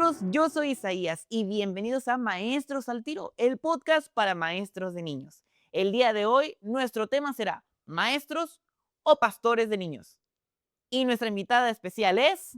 Maestros, yo soy Isaías y bienvenidos a Maestros al Tiro, el podcast para maestros de niños. El día de hoy nuestro tema será maestros o pastores de niños. Y nuestra invitada especial es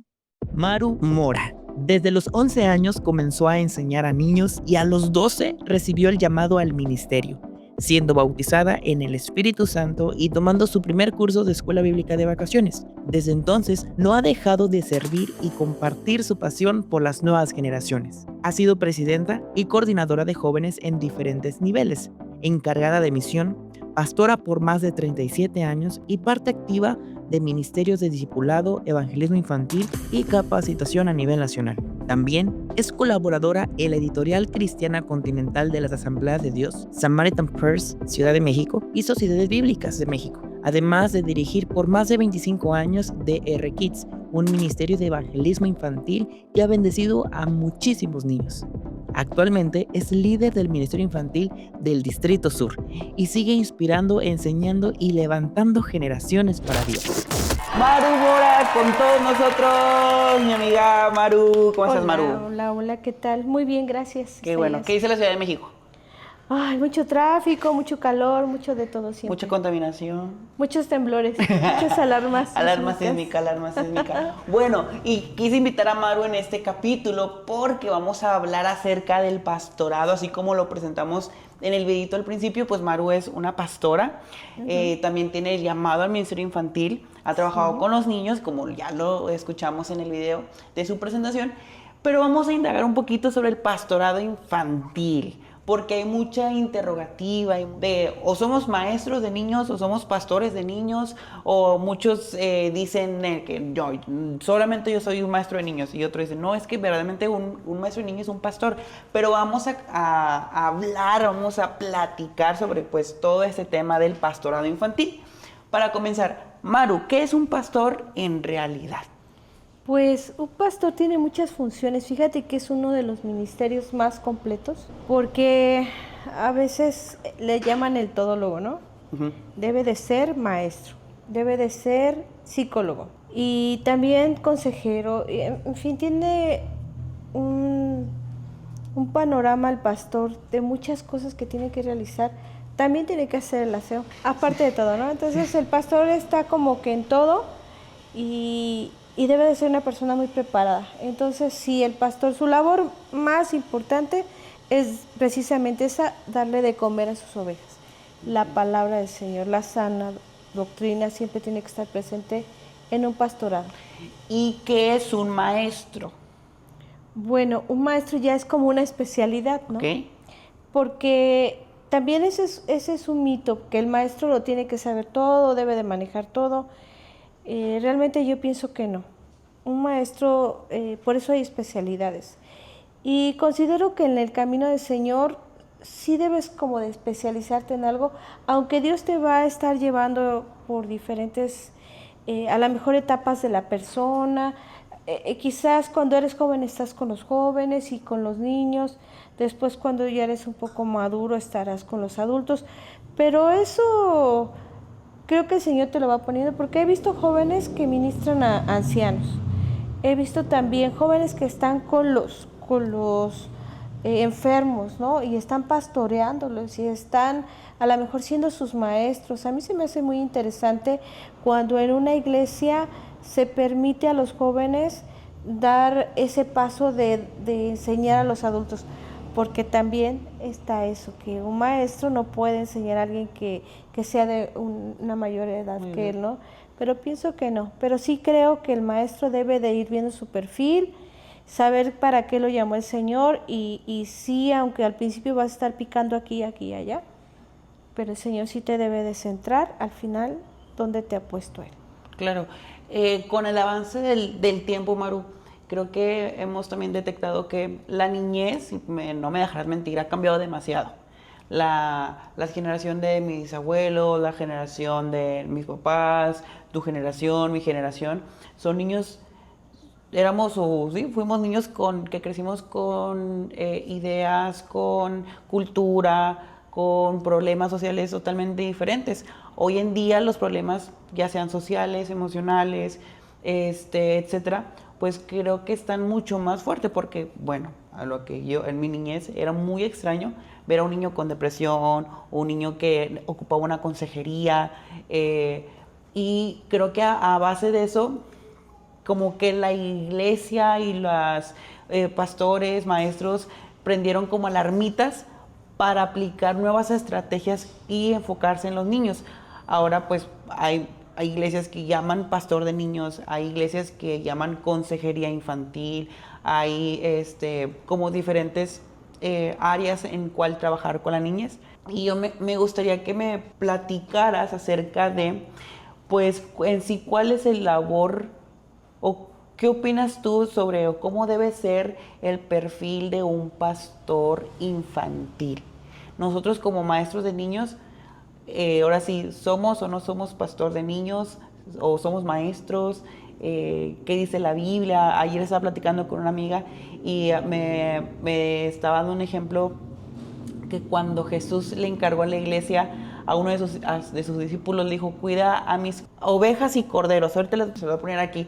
Maru Mora. Desde los 11 años comenzó a enseñar a niños y a los 12 recibió el llamado al ministerio, siendo bautizada en el Espíritu Santo y tomando su primer curso de escuela bíblica de vacaciones. Desde entonces no ha dejado de servir y compartir su pasión por las nuevas generaciones. Ha sido presidenta y coordinadora de jóvenes en diferentes niveles, encargada de misión, pastora por más de 37 años y parte activa de ministerios de discipulado, evangelismo infantil y capacitación a nivel nacional. También es colaboradora en la editorial cristiana continental de las Asambleas de Dios, Samaritan Purse, Ciudad de México y Sociedades Bíblicas de México, además de dirigir por más de 25 años DR Kids, un ministerio de evangelismo infantil que ha bendecido a muchísimos niños. Actualmente es líder del Ministerio Infantil del Distrito Sur y sigue inspirando, enseñando y levantando generaciones para Dios. Maru Mora con todos nosotros, mi amiga Maru. ¿Cómo estás, Maru? Hola, ¿qué tal? Muy bien, gracias. Qué bueno. ¿Qué dice la Ciudad de México? Ay, mucho tráfico, mucho calor, mucho de todo siempre. Mucha contaminación. Muchos temblores, muchas alarmas. Alarma sísmica. Bueno, y quise invitar a Maru en este capítulo porque vamos a hablar acerca del pastorado, así como lo presentamos en el videito al principio. Pues Maru es una pastora, también tiene el llamado al ministerio infantil, ha trabajado con los niños, como ya lo escuchamos en el video de su presentación, pero vamos a indagar un poquito sobre el pastorado infantil, porque hay mucha interrogativa de o somos maestros de niños o somos pastores de niños, o muchos dicen que solamente yo soy un maestro de niños, y otros dicen, no, es que verdaderamente un maestro de niños es un pastor. Pero vamos a hablar, vamos a platicar sobre pues todo este tema del pastorado infantil. Para comenzar, Maru, ¿qué es un pastor en realidad? Pues un pastor tiene muchas funciones. Fíjate que es uno de los ministerios más completos, porque a veces le llaman el todólogo, ¿no? Debe de ser maestro, debe de ser psicólogo y también consejero. En fin, tiene un panorama el pastor de muchas cosas que tiene que realizar. También tiene que hacer el aseo, aparte de todo, ¿no? Entonces el pastor está como que en todo y debe de ser una persona muy preparada. Entonces, sí, el pastor, su labor más importante es precisamente esa, darle de comer a sus ovejas. La palabra del Señor, la sana doctrina siempre tiene que estar presente en un pastorado. ¿Y qué es un maestro? Bueno, un maestro ya es como una especialidad, ¿no? Okay. Porque también ese es un mito, que el maestro lo tiene que saber todo, debe de manejar todo. Realmente yo pienso que no. Un maestro, por eso hay especialidades. Y considero que en el camino del Señor sí debes como de especializarte en algo, aunque Dios te va a estar llevando por diferentes, a lo mejor etapas de la persona. Quizás cuando eres joven estás con los jóvenes y con los niños, después cuando ya eres un poco maduro estarás con los adultos, pero eso creo que el Señor te lo va poniendo, porque he visto jóvenes que ministran a ancianos. He visto también jóvenes que están con los enfermos, ¿no? Y están pastoreándolos y están a lo mejor siendo sus maestros. A mí se me hace muy interesante cuando en una iglesia se permite a los jóvenes dar ese paso de enseñar a los adultos, porque también está eso, que un maestro no puede enseñar a alguien que sea de una mayor edad que él, ¿no? Pero pienso que no, pero sí creo que el maestro debe de ir viendo su perfil, saber para qué lo llamó el Señor, y sí, aunque al principio vas a estar picando aquí y allá, pero el Señor sí te debe de centrar al final donde te ha puesto Él. Claro, con el avance del tiempo, Maru, creo que hemos también detectado que la niñez, no me dejarás mentir, ha cambiado demasiado. La generación de mis abuelos, la generación de mis papás, tu generación, mi generación, son niños, fuimos niños que crecimos con ideas, con cultura, con problemas sociales totalmente diferentes. Hoy en día los problemas, ya sean sociales, emocionales, etcétera, pues creo que están mucho más fuertes porque, bueno, a lo que yo en mi niñez era muy extraño ver a un niño con depresión, un niño que ocupaba una consejería, y creo que a base de eso, como que la iglesia y los pastores, maestros, prendieron como alarmitas para aplicar nuevas estrategias y enfocarse en los niños. Ahora pues hay iglesias que llaman pastor de niños, hay iglesias que llaman consejería infantil, hay como diferentes áreas en cual trabajar con la niñez. Y yo me gustaría que me platicaras acerca de, pues en sí, cuál es el labor o qué opinas tú sobre cómo debe ser el perfil de un pastor infantil. Nosotros como maestros de niños, ahora sí, ¿somos o no somos pastor de niños? ¿O somos maestros? ¿Qué dice la Biblia? Ayer estaba platicando con una amiga y me estaba dando un ejemplo que cuando Jesús le encargó a la iglesia, a uno de sus discípulos le dijo, cuida a mis ovejas y corderos. Ahorita se lo voy a poner aquí.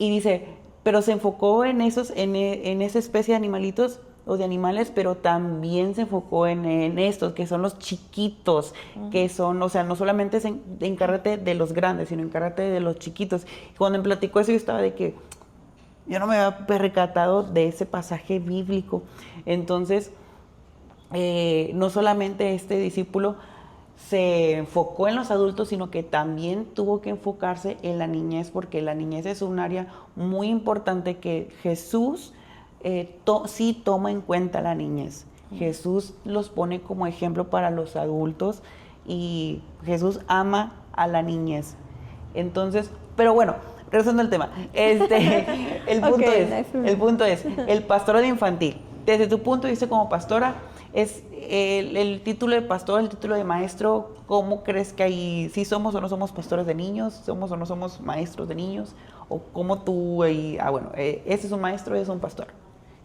Y dice, pero se enfocó en esa especie de animalitos o de animales, pero también se enfocó en estos, que son los chiquitos, que son, o sea, no solamente encárgate de los grandes, sino encárgate de los chiquitos. Y cuando me platicó eso, yo estaba de que yo no me había percatado de ese pasaje bíblico. Entonces, no solamente este discípulo se enfocó en los adultos, sino que también tuvo que enfocarse en la niñez, porque la niñez es un área muy importante que Jesús sí toma en cuenta la niñez. Jesús los pone como ejemplo para los adultos y Jesús ama a la niñez. Entonces, pero bueno, regresando al tema, el punto es, el pastorado infantil. Desde tu punto de vista como pastora, es el título de pastor, el título de maestro, ¿cómo crees que ahí sí somos o no somos pastores de niños? ¿Somos o no somos maestros de niños? ¿O cómo tú, ese es un maestro y es un pastor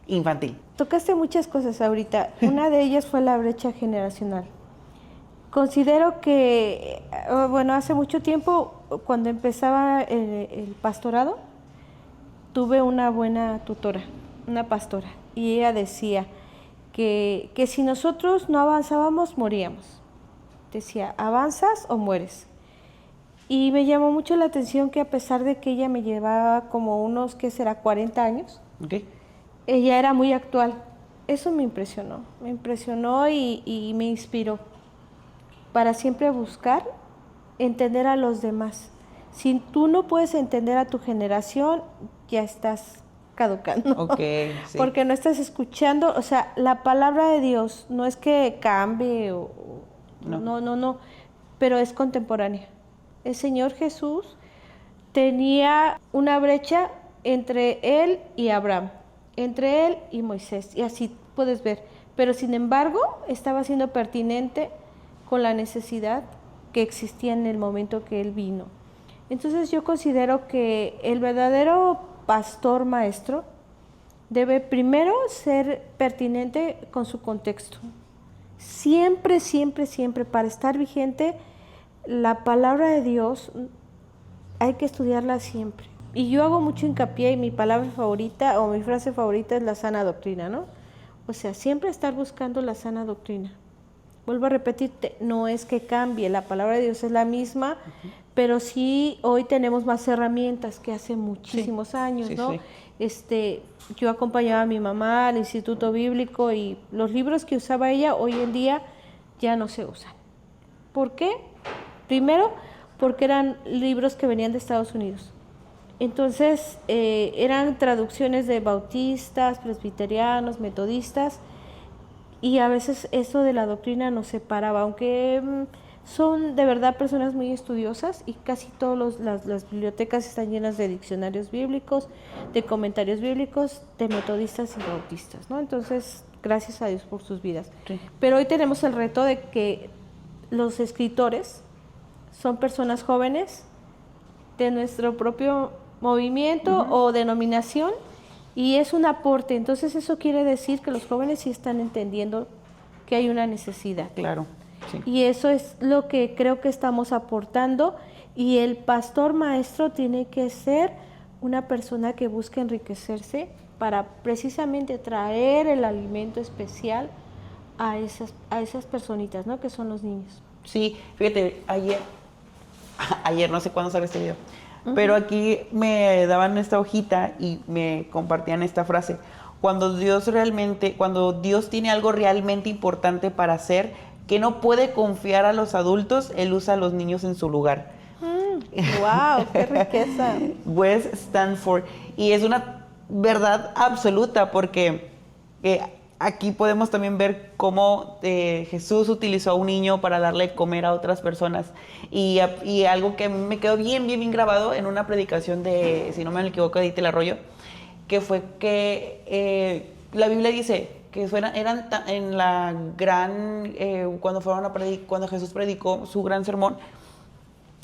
infantil? Tocaste muchas cosas ahorita. Una de ellas fue la brecha generacional. Considero que, bueno, hace mucho tiempo, cuando empezaba el pastorado, tuve una buena tutora, una pastora, y ella decía que si nosotros no avanzábamos, moríamos. Decía, ¿avanzas o mueres? Y me llamó mucho la atención que a pesar de que ella me llevaba como unos, ¿qué será?, 40 años, Okay. ella era muy actual. Eso me impresionó y me inspiró para siempre buscar entender a los demás. Si tú no puedes entender a tu generación, ya estás caducando. Okay, sí. Porque no estás escuchando, o sea, la palabra de Dios no es que cambie no, pero es contemporánea. El Señor Jesús tenía una brecha entre él y Abraham, entre él y Moisés, y así puedes ver. Pero sin embargo, estaba siendo pertinente con la necesidad que existía en el momento que él vino. Entonces yo considero que el verdadero pastor maestro debe primero ser pertinente con su contexto. Siempre, siempre, siempre, para estar vigente, la palabra de Dios hay que estudiarla siempre. Y yo hago mucho hincapié, y mi palabra favorita o mi frase favorita es la sana doctrina, ¿no? O sea, siempre estar buscando la sana doctrina. Vuelvo a repetirte, no es que cambie, la palabra de Dios es la misma, pero sí hoy tenemos más herramientas que hace muchísimos años, ¿no? Sí. Yo acompañaba a mi mamá al Instituto Bíblico y los libros que usaba ella hoy en día ya no se usan. ¿Por qué? Primero, porque eran libros que venían de Estados Unidos. Entonces, eran traducciones de bautistas, presbiterianos, metodistas, y a veces eso de la doctrina nos separaba, aunque son de verdad personas muy estudiosas y casi todas las bibliotecas están llenas de diccionarios bíblicos, de comentarios bíblicos, de metodistas y bautistas, ¿no? Entonces, gracias a Dios por sus vidas. Sí. Pero hoy tenemos el reto de que los escritores son personas jóvenes de nuestro propio movimiento o denominación, y es un aporte. Entonces eso quiere decir que los jóvenes sí están entendiendo que hay una necesidad. Claro. Sí. Y eso es lo que creo que estamos aportando, y el pastor maestro tiene que ser una persona que busca enriquecerse para precisamente traer el alimento especial a esas personitas, ¿no? Que son los niños. Sí, fíjate, ayer no sé cuándo sale este video, pero aquí me daban esta hojita y me compartían esta frase. Cuando Dios tiene algo realmente importante para hacer, que no puede confiar a los adultos, Él usa a los niños en su lugar. ¡Wow! ¡Qué riqueza! Wes Stanford. Y es una verdad absoluta porque aquí podemos también ver cómo Jesús utilizó a un niño para darle comer a otras personas. Y algo que me quedó bien grabado en una predicación de, si no me equivoco, de Dieter Arroyo, que fue que la Biblia dice que eran en la gran, cuando Jesús predicó su gran sermón,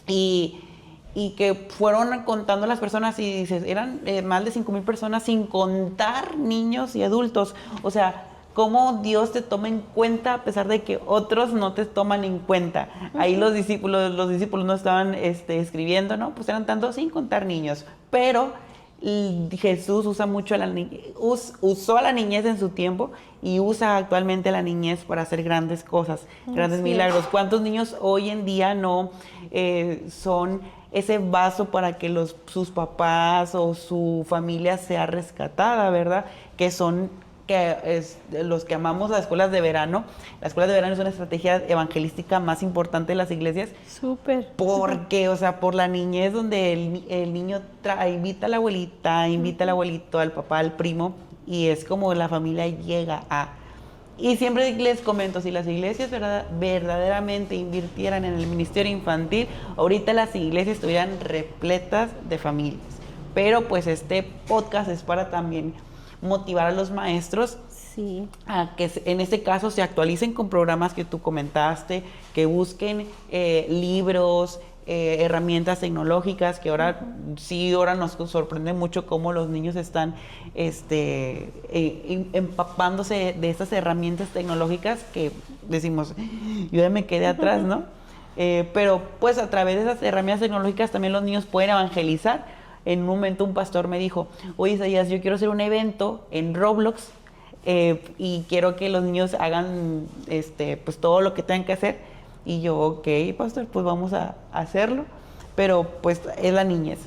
y que fueron contando las personas y dices, eran más de 5,000 personas sin contar niños y adultos. O sea, cómo Dios te toma en cuenta a pesar de que otros no te toman en cuenta. Ahí los discípulos no estaban escribiendo, ¿no? Pues eran tantos sin contar niños. Pero Jesús usa mucho usó a la niñez en su tiempo y usa actualmente a la niñez para hacer grandes cosas, grandes milagros. ¿Cuántos niños hoy en día no son ese vaso para que sus papás o su familia sea rescatada, ¿verdad? Los que amamos las escuelas de verano. Las escuelas de verano es una estrategia evangelística más importante de las iglesias. Súper. Porque, o sea, por la niñez donde el niño invita a la abuelita, invita al abuelito, al papá, al primo, y es como la familia llega a... Y siempre les comento, si las iglesias verdaderamente invirtieran en el ministerio infantil, ahorita las iglesias estuvieran repletas de familias. Pero pues este podcast es para también motivar a los maestros a que en este caso se actualicen con programas que tú comentaste, que busquen libros, herramientas tecnológicas, que ahora nos sorprende mucho cómo los niños están empapándose de estas herramientas tecnológicas que decimos, yo ya me quedé atrás, ¿no? Pero pues a través de esas herramientas tecnológicas también los niños pueden evangelizar. En un momento un pastor me dijo, oye Isaías, yo quiero hacer un evento en Roblox y quiero que los niños hagan pues todo lo que tengan que hacer. Y yo, ok, pastor, pues vamos a hacerlo. Pero pues es la niñez.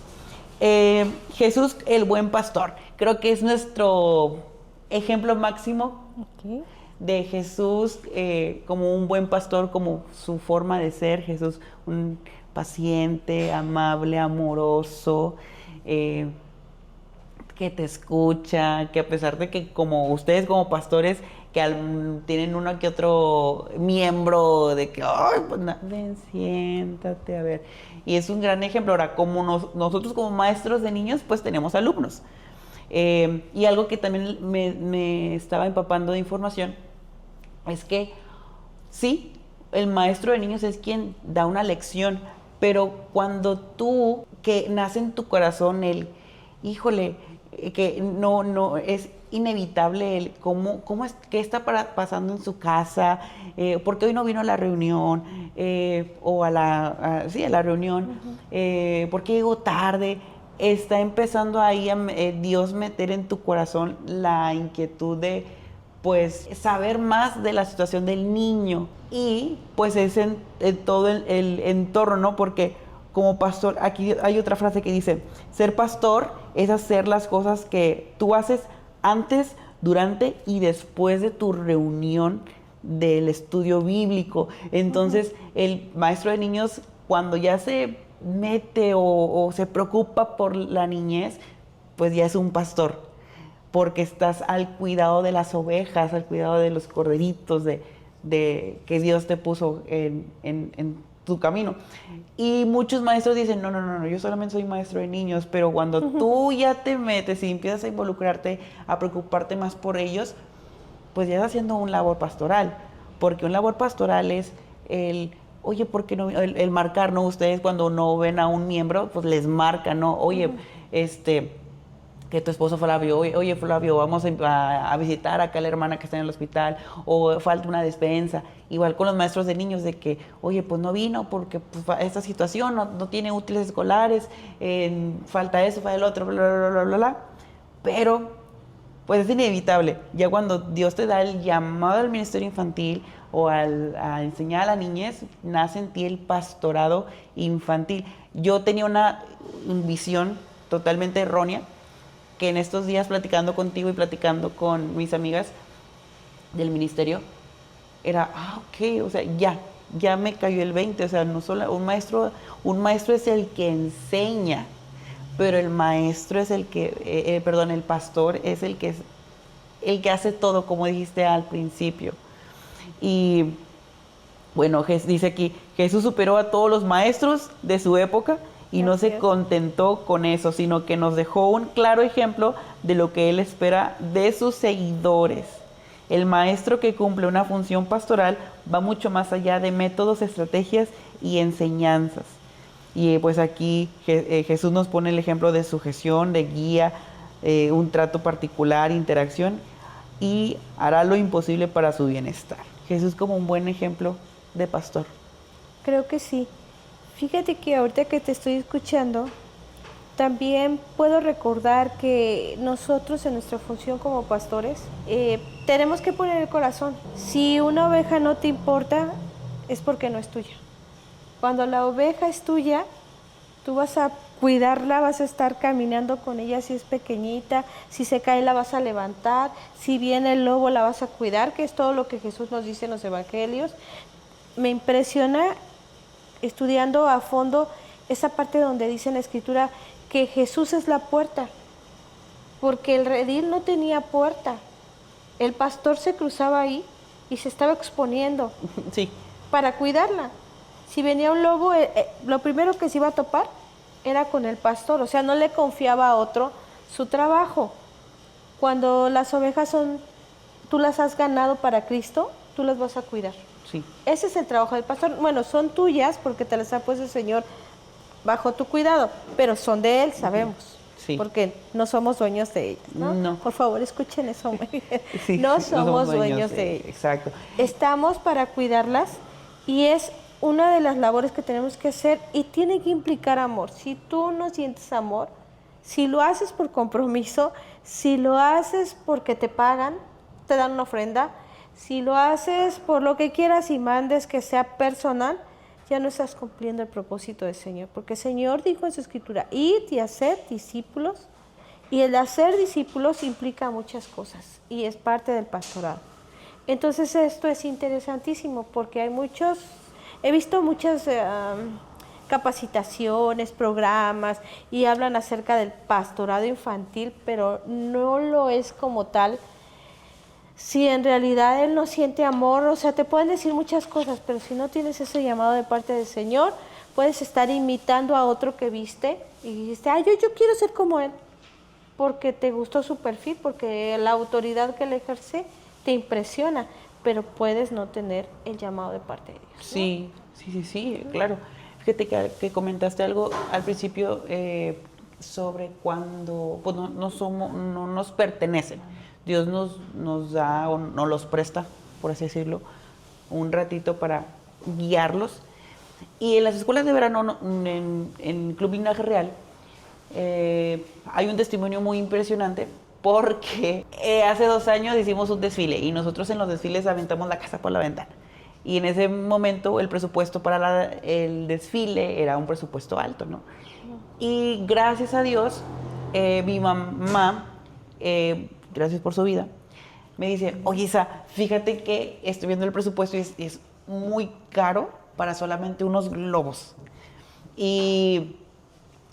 Jesús, el buen pastor. Creo que es nuestro ejemplo máximo de Jesús como un buen pastor, como su forma de ser. Jesús, un paciente, amable, amoroso, que te escucha, que a pesar de que como ustedes como pastores que tienen uno que otro miembro de que, ay, pues ven, siéntate, a ver. Y es un gran ejemplo. Ahora, como nosotros como maestros de niños, pues tenemos alumnos. Y algo que también me estaba empapando de información es que sí, el maestro de niños es quien da una lección, pero cuando que nace en tu corazón híjole, que no es inevitable cómo es, qué está pasando en su casa, por qué hoy no vino a la reunión, o a la reunión, por qué llegó tarde. Está empezando ahí a Dios meter en tu corazón la inquietud de pues saber más de la situación del niño, y pues es en todo el entorno, ¿no? Porque como pastor, aquí hay otra frase que dice, ser pastor es hacer las cosas que tú haces antes, durante y después de tu reunión del estudio bíblico. Entonces, el maestro de niños, cuando ya se mete o se preocupa por la niñez, pues ya es un pastor, porque estás al cuidado de las ovejas, al cuidado de los corderitos, de que Dios te puso en tu camino. Y muchos maestros dicen, no, yo solamente soy maestro de niños, pero cuando tú ya te metes y empiezas a involucrarte, a preocuparte más por ellos, pues ya estás haciendo un labor pastoral, porque un labor pastoral es oye, ¿por qué no? El marcar, ¿no? Ustedes cuando no ven a un miembro, pues les marcan, ¿no? Oye, que tu esposo Flavio, oye Flavio, vamos a visitar acá a la hermana que está en el hospital, o falta una despensa. Igual con los maestros de niños, de que, oye, pues no vino porque pues, esta situación no tiene útiles escolares, falta eso, falta el otro, bla, bla, bla, bla, bla. Pero, pues es inevitable. Ya cuando Dios te da el llamado al ministerio infantil o a enseñar a la niñez, nace en ti el pastorado infantil. Yo tenía una visión totalmente errónea, que en estos días platicando contigo y platicando con mis amigas del ministerio, era, ok, o sea, ya me cayó el 20, o sea, no solo un maestro es el que enseña, pero el maestro es el que, el pastor es el que hace todo, como dijiste al principio. Y bueno, dice aquí, Jesús superó a todos los maestros de su época y no se contentó con eso, sino que nos dejó un claro ejemplo de lo que Él espera de sus seguidores. El maestro que cumple una función pastoral va mucho más allá de métodos, estrategias y enseñanzas. Y pues aquí Jesús nos pone el ejemplo de sujeción, de guía, un trato particular, interacción, y hará lo imposible para su bienestar. Jesús como un buen ejemplo de pastor. Creo que sí. Fíjate que ahorita que te estoy escuchando, también puedo recordar que nosotros en nuestra función como pastores tenemos que poner el corazón. Si una oveja no te importa, es porque no es tuya. Cuando la oveja es tuya, tú vas a cuidarla, vas a estar caminando con ella si es pequeñita, si se cae la vas a levantar, si viene el lobo la vas a cuidar, que es todo lo que Jesús nos dice en los evangelios. Me impresiona estudiando a fondo esa parte donde dice en la escritura que Jesús es la puerta, porque el redil no tenía puerta. El pastor se cruzaba ahí y se estaba exponiendo sí, para cuidarla. Si venía un lobo, lo primero que se iba a topar era con el pastor, o sea, no le confiaba a otro su trabajo. Cuando las ovejas tú las has ganado para Cristo, tú las vas a cuidar. Sí. Ese es el trabajo del pastor. Bueno, son tuyas porque te las ha puesto el Señor bajo tu cuidado, pero son de Él, sabemos. Sí. Porque no somos dueños de ellas, ¿no? No. Por favor, escuchen eso muy bien. Sí, no somos dueños de ellas. Exacto. Estamos para cuidarlas y es una de las labores que tenemos que hacer y tiene que implicar amor. Si tú no sientes amor, si lo haces por compromiso, si lo haces porque te pagan, te dan una ofrenda, si lo haces por lo que quieras y mandes que sea personal, ya no estás cumpliendo el propósito del Señor. Porque el Señor dijo en su escritura, id y hacer discípulos. Y el hacer discípulos implica muchas cosas y es parte del pastorado. Entonces esto es interesantísimo porque he visto muchas capacitaciones, programas y hablan acerca del pastorado infantil, pero no lo es como tal. Si en realidad él no siente amor, o sea, te pueden decir muchas cosas, pero si no tienes ese llamado de parte del Señor, puedes estar imitando a otro que viste y dijiste, yo quiero ser como él, porque te gustó su perfil, porque la autoridad que él ejerce te impresiona, pero puedes no tener el llamado de parte de Dios, ¿no? Sí, claro. Fíjate que comentaste algo al principio sobre cuando pues no nos pertenecen. Dios nos da o nos los presta, por así decirlo, un ratito para guiarlos. Y en las escuelas de verano, en Club Linaje Real, hay un testimonio muy impresionante porque hace 2 años hicimos un desfile y nosotros en los desfiles aventamos la casa por la ventana. Y en ese momento el presupuesto para el desfile era un presupuesto alto, ¿no? Y gracias a Dios, mi mamá, gracias por su vida, me dice, oye Isa, fíjate que estoy viendo el presupuesto y es muy caro para solamente unos globos. Y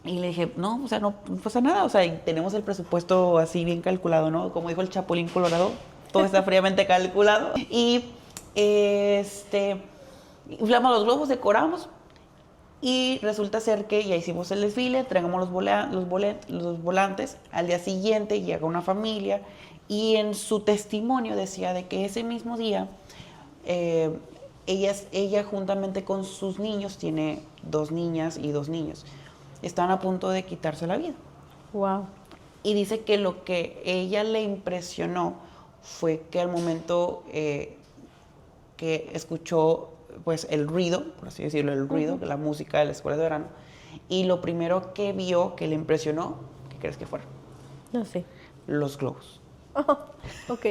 le dije, no, o sea, no pasa nada, o sea, tenemos el presupuesto así bien calculado, ¿no? Como dijo el Chapulín Colorado, todo está fríamente calculado. Y inflamos los globos, decoramos y resulta ser que ya hicimos el desfile, entregamos los volantes. Al día siguiente llega una familia y en su testimonio decía de que ese mismo día ella juntamente con sus niños, tiene 2 niñas y 2 niños, estaban a punto de quitarse la vida. Wow. Y dice que lo que ella le impresionó fue que al momento que escuchó pues el ruido, por así decirlo, el ruido de la música de la escuela de verano, y lo primero que vio que le impresionó, ¿qué crees que fueron? No sé. Los globos. Oh, ok.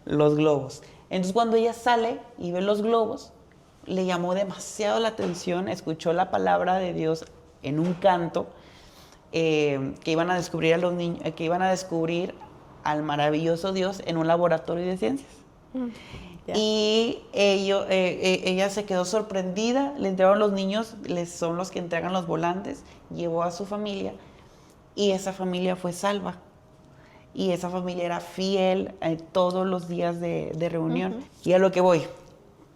Los globos. Entonces cuando ella sale y ve los globos, le llamó demasiado la atención, escuchó la palabra de Dios en un canto, que iban a descubrir a los niños, que iban a descubrir al maravilloso Dios en un laboratorio de ciencias. Ya. Y ella se quedó sorprendida, le entregaron los niños, son los que entregan los volantes, llevó a su familia y esa familia fue salva. Y esa familia era fiel todos los días de reunión. Y a lo que voy,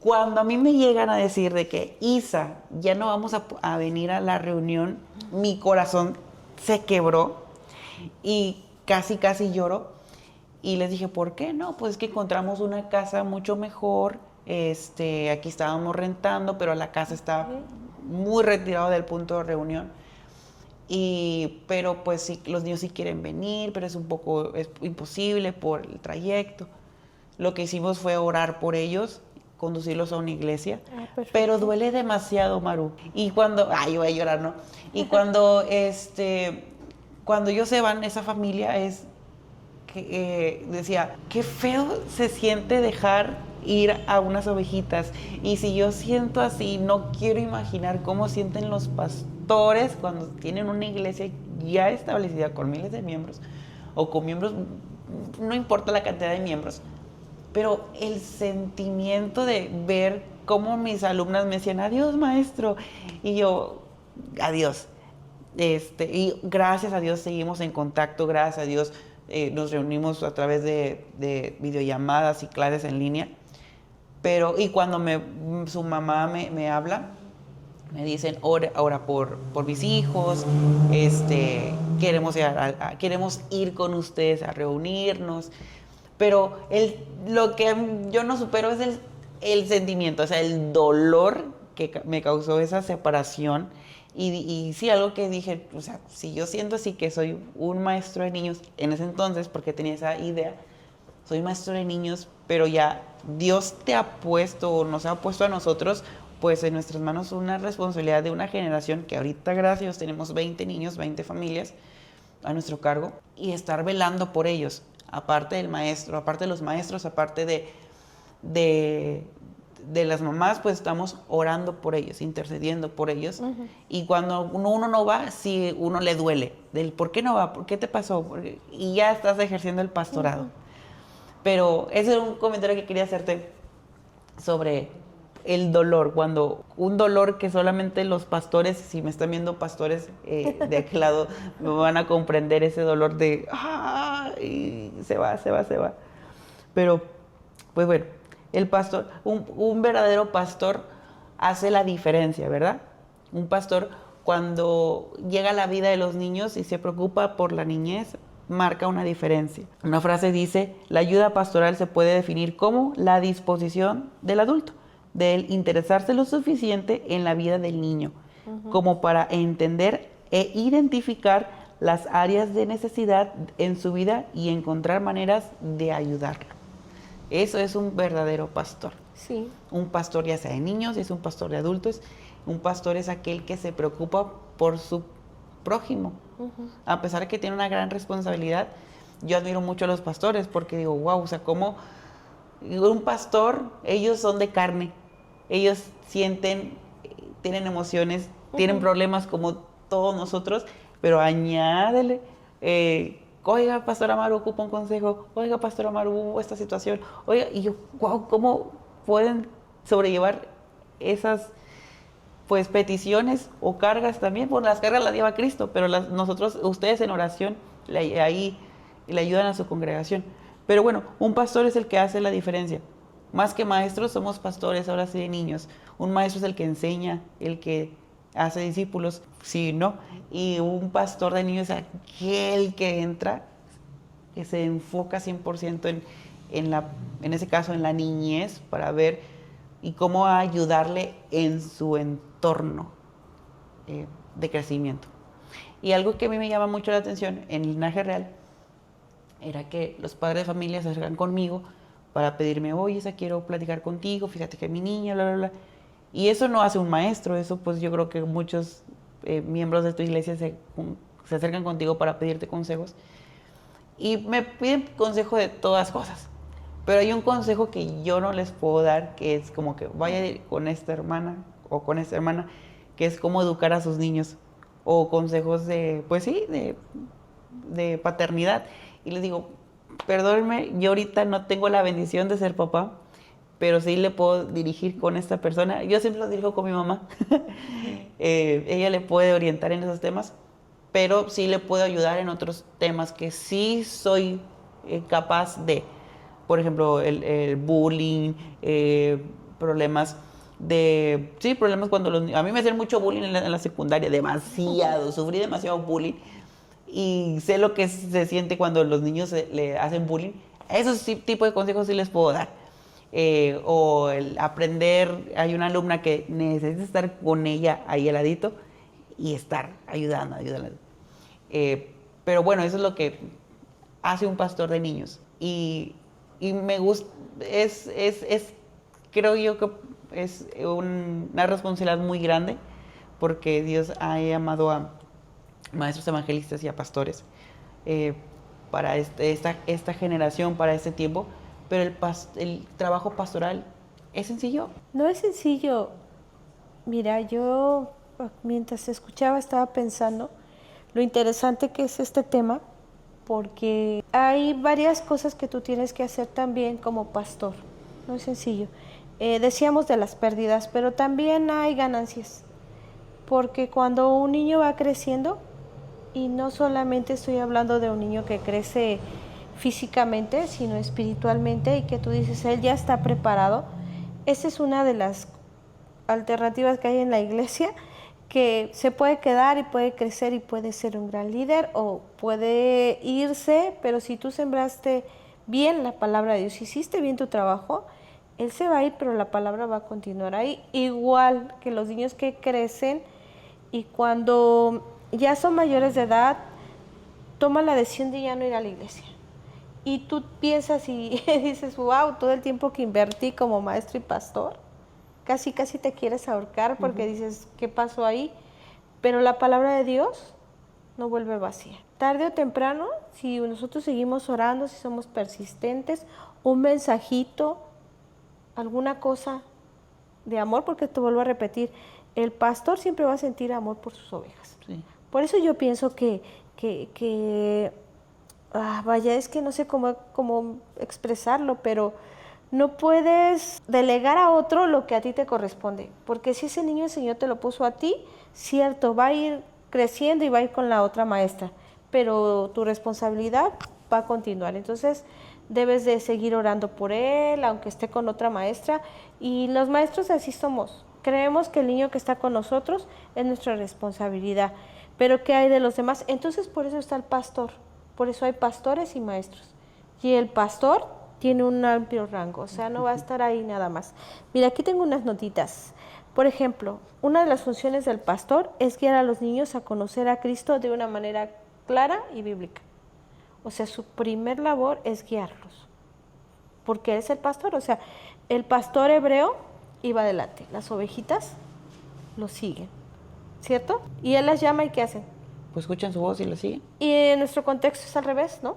cuando a mí me llegan a decir de que Isa, ya no vamos a venir a la reunión, mi corazón se quebró y casi lloro. Y les dije, ¿por qué? No, pues es que encontramos una casa mucho mejor. Aquí estábamos rentando, pero la casa está muy retirada del punto de reunión. Pero pues sí, los niños sí quieren venir, pero es imposible por el trayecto. Lo que hicimos fue orar por ellos, conducirlos a una iglesia, pero duele demasiado, Maru. Y cuando, yo voy a llorar, ¿no? Y cuando ellos se van, esa familia decía, qué feo se siente dejar ir a unas ovejitas. Y si yo siento así, no quiero imaginar cómo sienten los pastores cuando tienen una iglesia ya establecida con miles de miembros o con miembros, no importa la cantidad de miembros, pero el sentimiento de ver cómo mis alumnas me decían, adiós maestro, y yo, adiós. Y gracias a Dios seguimos en contacto, gracias a Dios nos reunimos a través de videollamadas y clases en línea. Y cuando su mamá me habla, me dicen, ora por mis hijos, queremos ir con ustedes a reunirnos. Pero lo que yo no supero es el sentimiento, o sea, el dolor que me causó esa separación. Y sí, algo que dije, o sea, si yo siento así que soy un maestro de niños, en ese entonces, porque tenía esa idea, soy maestro de niños, pero ya Dios nos ha puesto a nosotros, pues en nuestras manos una responsabilidad de una generación que ahorita, gracias a Dios, tenemos 20 niños, 20 familias a nuestro cargo, y estar velando por ellos, aparte del maestro, aparte de los maestros, aparte de las mamás, pues estamos orando por ellos, intercediendo por ellos. Y cuando uno no va, sí, uno le duele. Del ¿por qué no va? ¿Por qué te pasó? Y ya estás ejerciendo el pastorado. Pero ese es un comentario que quería hacerte sobre el dolor. Cuando un dolor que solamente los pastores, si me están viendo pastores de aquel lado, me van a comprender ese dolor de y se va. Pero, pues bueno, el pastor, un verdadero pastor hace la diferencia, ¿verdad? Un pastor, cuando llega a la vida de los niños y se preocupa por la niñez, marca una diferencia. Una frase dice, la ayuda pastoral se puede definir como la disposición del adulto, de él interesarse lo suficiente en la vida del niño, como para entender e identificar las áreas de necesidad en su vida y encontrar maneras de ayudarlo. Eso es un verdadero pastor. Sí. Un pastor ya sea de niños, es un pastor de adultos. Un pastor es aquel que se preocupa por su prójimo. A pesar de que tiene una gran responsabilidad, yo admiro mucho a los pastores porque digo, wow, o sea, como un pastor, ellos son de carne. Ellos sienten, tienen emociones, tienen problemas como todos nosotros, pero añádele... oiga, Pastor Amaru, ocupa un consejo. Oiga, Pastor Amaru, hubo esta situación. Oiga, y yo, wow, ¿cómo pueden sobrellevar esas pues peticiones o cargas también? Pues las cargas las lleva Cristo, pero ustedes en oración ahí le ayudan a su congregación. Pero bueno, un pastor es el que hace la diferencia. Más que maestros, somos pastores, ahora sí de niños. Un maestro es el que enseña, el que hace discípulos, sí, ¿no? Y un pastor de niños es aquel que entra, que se enfoca 100% en ese caso en la niñez, para ver y cómo ayudarle en su entorno de crecimiento. Y algo que a mí me llama mucho la atención en el linaje real era que los padres de familia se acercan conmigo para pedirme, oye, esa quiero platicar contigo, fíjate que mi niña, bla, bla, bla. Y eso no hace un maestro, eso pues yo creo que muchos miembros de tu iglesia se acercan contigo para pedirte consejos. Y me piden consejo de todas cosas. Pero hay un consejo que yo no les puedo dar, que es como que vaya con esta hermana o con esta hermana, que es cómo educar a sus niños. O consejos de, pues sí, de paternidad. Y les digo, perdónenme, yo ahorita no tengo la bendición de ser papá, pero sí le puedo dirigir con esta persona. Yo siempre lo dirijo con mi mamá. Ella le puede orientar en esos temas, pero sí le puedo ayudar en otros temas que sí soy capaz de. Por ejemplo, el bullying, problemas de... Sí, problemas cuando a mí me hacían mucho bullying en la secundaria, demasiado, sufrí demasiado bullying y sé lo que se siente cuando los niños le hacen bullying. Esos sí, tipo de consejos sí les puedo dar. O el aprender, hay una alumna que necesita estar con ella ahí al ladito y estar ayudando. Pero bueno, eso es lo que hace un pastor de niños. Y me gusta, creo yo que es una responsabilidad muy grande porque Dios ha llamado a maestros evangelistas y a pastores para esta generación, para este tiempo, pero el trabajo pastoral es sencillo. No es sencillo. Mira, yo mientras escuchaba estaba pensando lo interesante que es este tema, porque hay varias cosas que tú tienes que hacer también como pastor. No es sencillo. Decíamos de las pérdidas, pero también hay ganancias, porque cuando un niño va creciendo, y no solamente estoy hablando de un niño que crece físicamente, sino espiritualmente, y que tú dices, él ya está preparado. Esa es una de las alternativas que hay en la iglesia, que se puede quedar y puede crecer y puede ser un gran líder, o puede irse, pero si tú sembraste bien la palabra de Dios, hiciste bien tu trabajo, él se va a ir, pero la palabra va a continuar ahí, igual que los niños que crecen y cuando ya son mayores de edad, toman la decisión de ya no ir a la iglesia. Y tú piensas y dices, wow, todo el tiempo que invertí como maestro y pastor, casi te quieres ahorcar porque dices, ¿qué pasó ahí? Pero la palabra de Dios no vuelve vacía. Tarde o temprano, si nosotros seguimos orando, si somos persistentes, un mensajito, alguna cosa de amor, porque te vuelvo a repetir, el pastor siempre va a sentir amor por sus ovejas. Sí. Por eso yo pienso vaya, es que no sé cómo expresarlo, pero no puedes delegar a otro lo que a ti te corresponde, porque si ese niño el Señor te lo puso a ti, cierto, va a ir creciendo y va a ir con la otra maestra, pero tu responsabilidad va a continuar. Entonces debes de seguir orando por él, aunque esté con otra maestra, y los maestros así somos. Creemos que el niño que está con nosotros es nuestra responsabilidad, pero ¿qué hay de los demás? Entonces por eso está el pastor, por eso hay pastores y maestros, y el pastor tiene un amplio rango, o sea, no va a estar ahí nada más. Mira, aquí tengo unas notitas. Por ejemplo, una de las funciones del pastor es guiar a los niños a conocer a Cristo de una manera clara y bíblica. O sea, su primer labor es guiarlos, porque él es el pastor. O sea, el pastor hebreo iba adelante, las ovejitas lo siguen, ¿cierto? Y él las llama y ¿qué hacen? Pues escuchan su voz y lo siguen. Y en nuestro contexto es al revés, ¿no?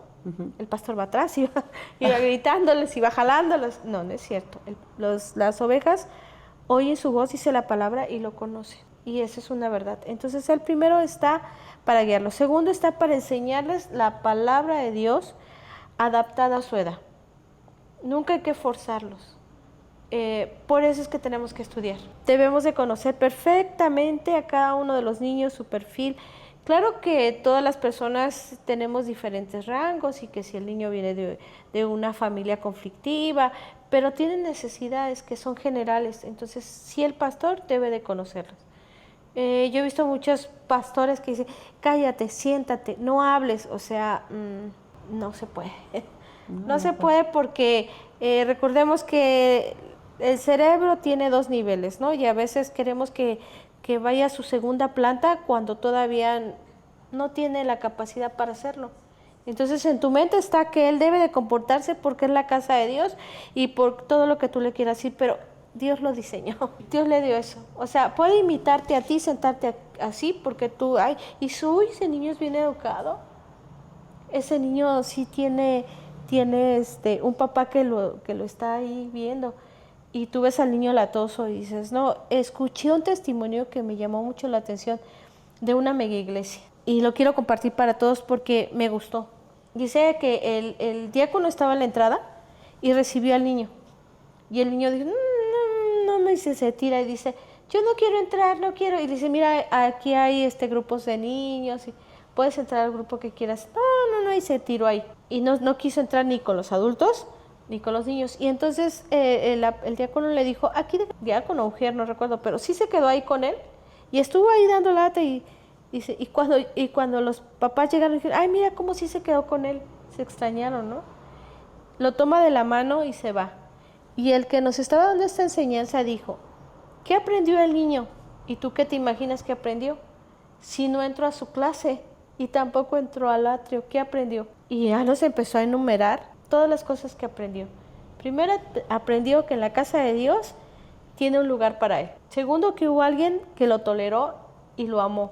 El pastor va atrás y va gritándoles y va jalándolos. No es cierto. Las ovejas oyen su voz, dice la palabra y lo conocen. Y esa es una verdad. Entonces el primero está para guiarlos. Segundo está para enseñarles la palabra de Dios adaptada a su edad. Nunca hay que forzarlos. Por eso es que tenemos que estudiar. Debemos de conocer perfectamente a cada uno de los niños, su perfil. Claro que todas las personas tenemos diferentes rangos y que si el niño viene de una familia conflictiva, pero tienen necesidades que son generales, entonces sí el pastor debe de conocerlas. Yo he visto muchos pastores que dicen, cállate, siéntate, no hables, o sea, no se puede. No se puede porque recordemos que el cerebro tiene 2 niveles, ¿no? Y a veces queremos que vaya a su segunda planta cuando todavía no tiene la capacidad para hacerlo. Entonces en tu mente está que él debe de comportarse porque es la casa de Dios y por todo lo que tú le quieras decir, pero Dios lo diseñó, Dios le dio eso. O sea, puede imitarte a ti, sentarte así porque tú, ay, y ese niño es bien educado. Ese niño sí tiene un papá que lo está ahí viendo. Y tú ves al niño latoso y dices, no, escuché un testimonio que me llamó mucho la atención de una mega iglesia. Y lo quiero compartir para todos porque me gustó. Dice que el diácono estaba en la entrada y recibió al niño. Y el niño dijo, no, me dice, se tira y dice, yo no quiero entrar, no quiero. Y dice, mira, aquí hay grupos de niños, y puedes entrar al grupo que quieras. No, y se tiró ahí. Y no quiso entrar ni con los adultos, ni con los niños. Y entonces el diácono le dijo, diácono o mujer, no recuerdo, pero sí se quedó ahí con él. Y estuvo ahí dando lata y cuando los papás llegaron, dijeron, ay, mira cómo sí se quedó con él. Se extrañaron, ¿no? Lo toma de la mano y se va. Y el que nos estaba dando esta enseñanza dijo, ¿qué aprendió el niño? ¿Y tú qué te imaginas que aprendió? Si no entró a su clase y tampoco entró al atrio, ¿qué aprendió? Y ya nos empezó a enumerar todas las cosas que aprendió. Primero, aprendió que en la casa de Dios tiene un lugar para él. Segundo, que hubo alguien que lo toleró y lo amó.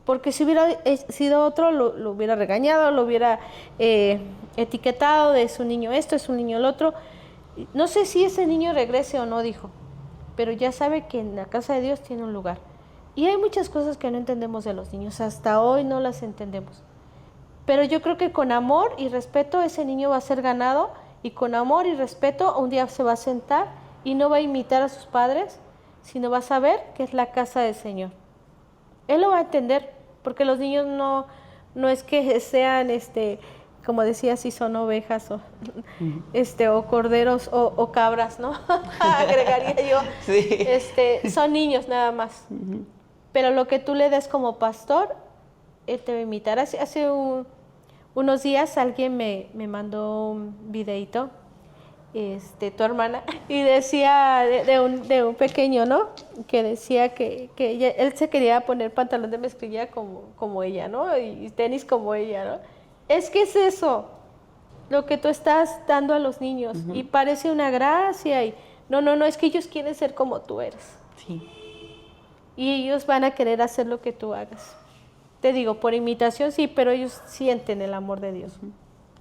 Porque si hubiera sido otro, lo hubiera regañado, lo hubiera etiquetado de su niño esto, es un niño el otro. No sé si ese niño regrese o no, dijo, pero ya sabe que en la casa de Dios tiene un lugar. Y hay muchas cosas que no entendemos de los niños, hasta hoy no las entendemos. Pero yo creo que con amor y respeto ese niño va a ser ganado, y con amor y respeto un día se va a sentar y no va a imitar a sus padres, sino va a saber que es la casa del Señor. Él lo va a entender, porque los niños no es que sean, como decía, si son ovejas o corderos o cabras, ¿no? Agregaría yo. Sí. Son niños nada más. Pero lo que tú le des como pastor, él te va a imitar. Hace unos días alguien me mandó un videito, tu hermana, y decía de un pequeño, ¿no? Que decía que él se quería poner pantalón de mezclilla como ella, ¿no? Y tenis como ella, ¿no? Es que es eso, lo que tú estás dando a los niños, y parece una gracia, y no, es que ellos quieren ser como tú eres. Sí. Y ellos van a querer hacer lo que tú hagas. Te digo, por imitación sí, pero ellos sienten el amor de Dios.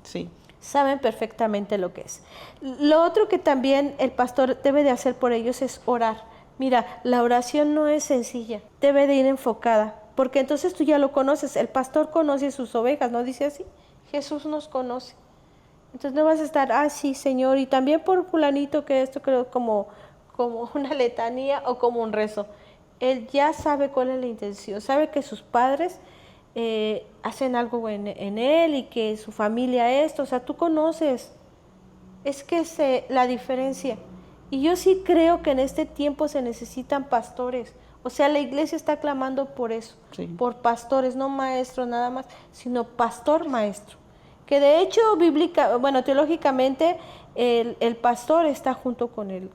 Sí. Saben perfectamente lo que es. Lo otro que también el pastor debe de hacer por ellos es orar. Mira, la oración no es sencilla, debe de ir enfocada, porque entonces tú ya lo conoces. El pastor conoce sus ovejas, ¿no dice así? Jesús nos conoce. Entonces no vas a estar, sí, Señor, y también por fulanito, que esto creo como una letanía o como un rezo. Él ya sabe cuál es la intención, sabe que sus padres hacen algo en él y que su familia esto, o sea, tú conoces. Es que es la diferencia. Y yo sí creo que en este tiempo se necesitan pastores. O sea, la iglesia está clamando por eso, sí, por pastores, no maestros nada más, sino pastor maestro. Que de hecho, teológicamente, el pastor está junto con el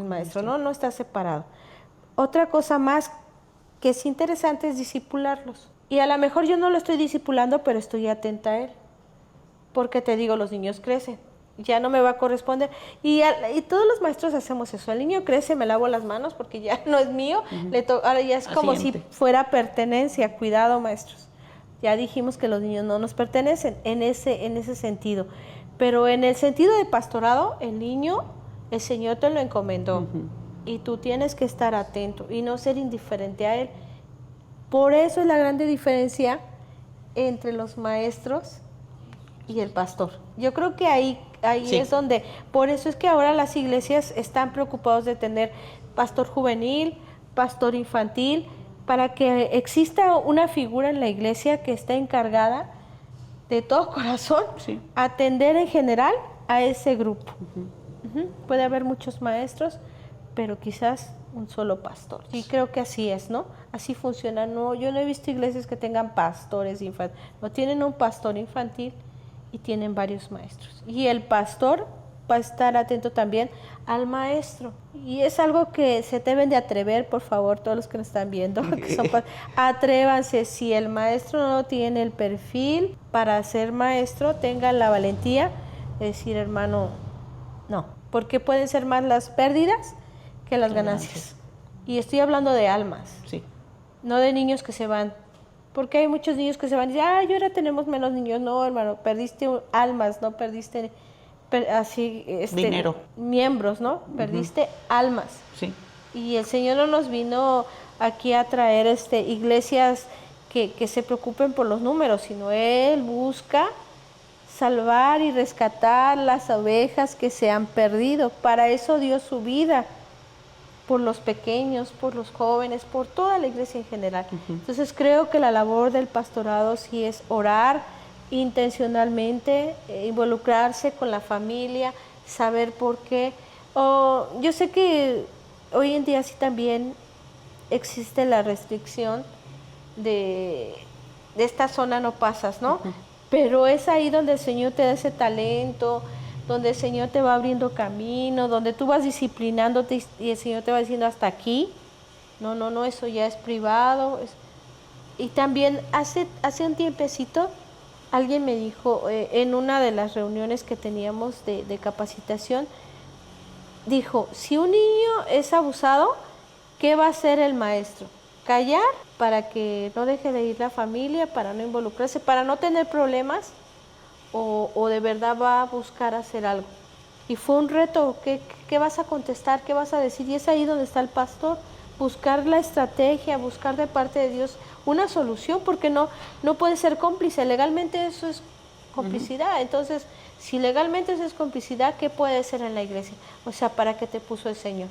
maestro, no está separado. Otra cosa más que es interesante es discipularlos. Y a lo mejor yo no lo estoy discipulando, pero estoy atenta a él. Porque te digo, los niños crecen, ya no me va a corresponder. Y todos los maestros hacemos eso. El niño crece, me lavo las manos porque ya no es mío. Ahora ya es como si fuera pertenencia. Cuidado, maestros. Ya dijimos que los niños no nos pertenecen en ese sentido. Pero en el sentido de pastorado, el niño, el Señor te lo encomendó. Y tú tienes que estar atento y no ser indiferente a él. Por eso es la grande diferencia entre los maestros y el pastor. Yo creo que ahí sí, es donde, por eso es que ahora las iglesias están preocupadas de tener pastor juvenil, pastor infantil, para que exista una figura en la iglesia que esté encargada de todo corazón, sí, atender en general a ese grupo. Puede haber muchos maestros, pero quizás un solo pastor. Y creo que así es, ¿no? Así funciona. No, yo no he visto iglesias que tengan pastores infantiles. No, tienen un pastor infantil y tienen varios maestros. Y el pastor va a estar atento también al maestro. Y es algo que se deben de atrever, por favor, todos los que nos están viendo, que son atrévanse. Si el maestro no tiene el perfil para ser maestro, tengan la valentía de decir, hermano, no, porque pueden ser más las pérdidas que las ganancias. Y estoy hablando de almas, Sí. no de niños que se van. Porque hay muchos niños que se van y dicen, ay, ahora tenemos menos niños. No, hermano, perdiste almas, no perdiste dinero, miembros, ¿no? Perdiste almas. Sí. Y el Señor no nos vino aquí a traer iglesias que se preocupen por los números, sino Él busca salvar y rescatar las ovejas que se han perdido. Para eso dio su vida, por los pequeños, por los jóvenes, por toda la iglesia en general. Entonces creo que la labor del pastorado sí es orar intencionalmente, involucrarse con la familia, saber por qué. Yo sé que hoy en día sí también existe la restricción de esta zona no pasas, ¿no? Pero es ahí donde el Señor te da ese talento, donde el Señor te va abriendo camino, donde tú vas disciplinándote y el Señor te va diciendo hasta aquí. No, eso ya es privado. Y también hace un tiempecito alguien me dijo en una de las reuniones que teníamos de capacitación, dijo, si un niño es abusado, ¿qué va a hacer el maestro? Callar para que no deje de ir la familia, para no involucrarse, para no tener problemas, o de verdad va a buscar hacer algo. Y fue un reto, ¿qué vas a contestar? ¿Qué vas a decir? Y es ahí donde está el pastor, buscar la estrategia, buscar de parte de Dios una solución, porque no puede ser cómplice. Legalmente eso es complicidad. Entonces, si legalmente eso es complicidad, ¿qué puede ser en la iglesia? O sea, ¿para qué te puso el Señor?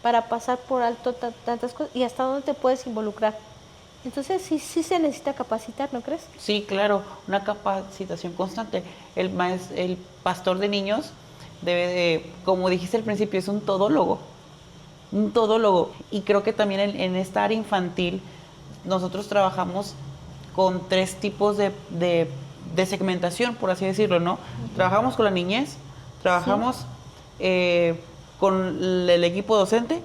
Para pasar por alto tantas cosas, y hasta dónde te puedes involucrar. Entonces sí se necesita capacitar, ¿no crees? Sí, claro, una capacitación constante. El pastor de niños debe de, como dijiste al principio, es un todólogo. Y creo que también en esta área infantil nosotros trabajamos con 3 tipos de segmentación, por así decirlo, ¿no? Trabajamos con la niñez, trabajamos con el equipo docente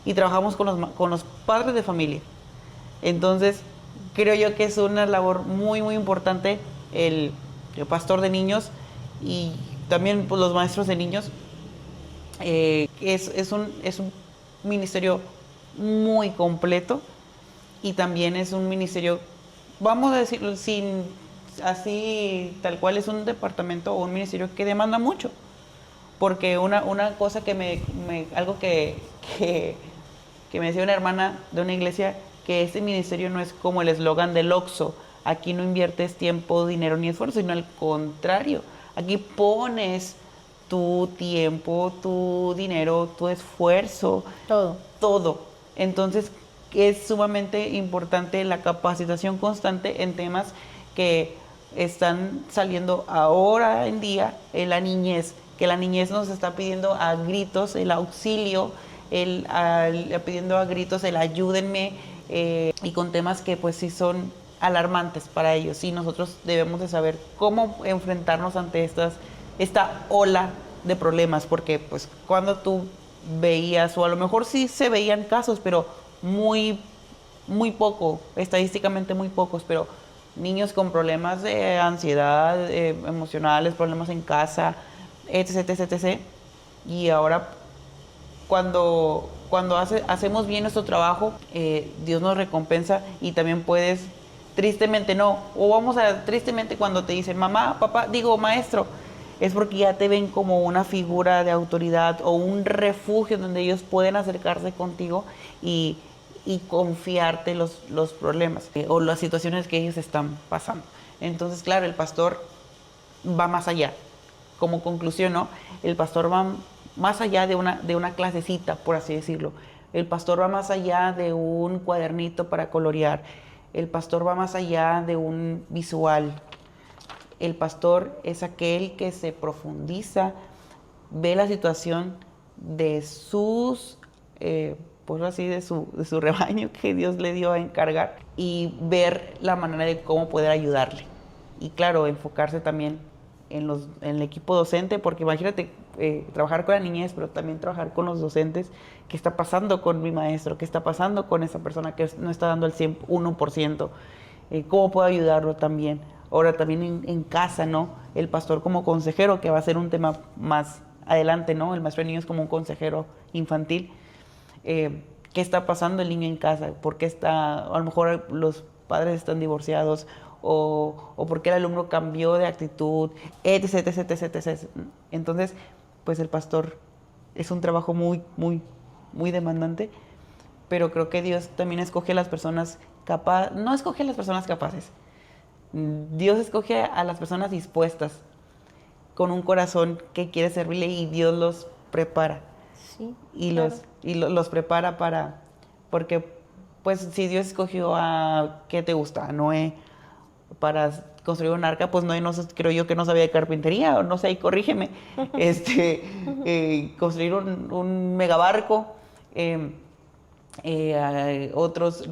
y trabajamos con los padres de familia. Entonces, creo yo que es una labor muy, muy importante el pastor de niños y también pues, los maestros de niños. Es un ministerio muy completo y también es un ministerio, vamos a decirlo sin así tal cual, es un departamento o un ministerio que demanda mucho, porque una cosa algo que me decía una hermana de una iglesia, que este ministerio no es como el eslogan del Oxxo, aquí no inviertes tiempo, dinero ni esfuerzo, sino al contrario, aquí pones tu tiempo, tu dinero, tu esfuerzo, todo. Entonces es sumamente importante la capacitación constante en temas que están saliendo ahora en día en la niñez, que la niñez nos está pidiendo a gritos el auxilio, pidiendo a gritos el ayúdenme, y con temas que pues sí son alarmantes para ellos, y nosotros debemos de saber cómo enfrentarnos ante esta ola de problemas, porque pues cuando tú veías, o a lo mejor sí se veían casos, pero muy poco, estadísticamente muy pocos, pero niños con problemas de ansiedad, emocionales, problemas en casa, etc. Y ahora cuando hacemos bien nuestro trabajo, Dios nos recompensa, y también puedes, tristemente tristemente cuando te dicen mamá, papá, maestro, es porque ya te ven como una figura de autoridad o un refugio donde ellos pueden acercarse contigo y confiarte los problemas o las situaciones que ellos están pasando. Entonces, claro, el pastor va más allá. Como conclusión, ¿no? El pastor va más allá de una clasecita, por así decirlo. El pastor va más allá de un cuadernito para colorear. El pastor va más allá de un visual. El pastor es aquel que se profundiza, ve la situación de sus, pues así, de su rebaño que Dios le dio a encargar, y ver la manera de cómo poder ayudarle. Y claro, enfocarse también en el equipo docente, porque imagínate trabajar con la niñez, pero también trabajar con los docentes. ¿Qué está pasando con mi maestro? ¿Qué está pasando con esa persona que no está dando el 100%? ¿Cómo puedo ayudarlo también? Ahora también en casa, ¿no? El pastor como consejero, que va a ser un tema más adelante, ¿no? El maestro de niños como un consejero infantil. ¿Qué está pasando el niño en casa? ¿Por qué a lo mejor los padres están divorciados? O por qué el alumno cambió de actitud, etc, etc, etc, etc. Entonces, pues el pastor es un trabajo muy, muy, muy demandante, pero creo que Dios también escoge a las personas capaces, no escoge a las personas capaces, Dios escoge a las personas dispuestas, con un corazón que quiere servirle, y Dios los prepara. Sí, Y claro. los prepara porque pues si Dios escogió a, ¿qué te gusta? A Noé para construir un arca, pues Noé creo yo que no sabía de carpintería, o no sé, y corrígeme, construir un megabarco, otros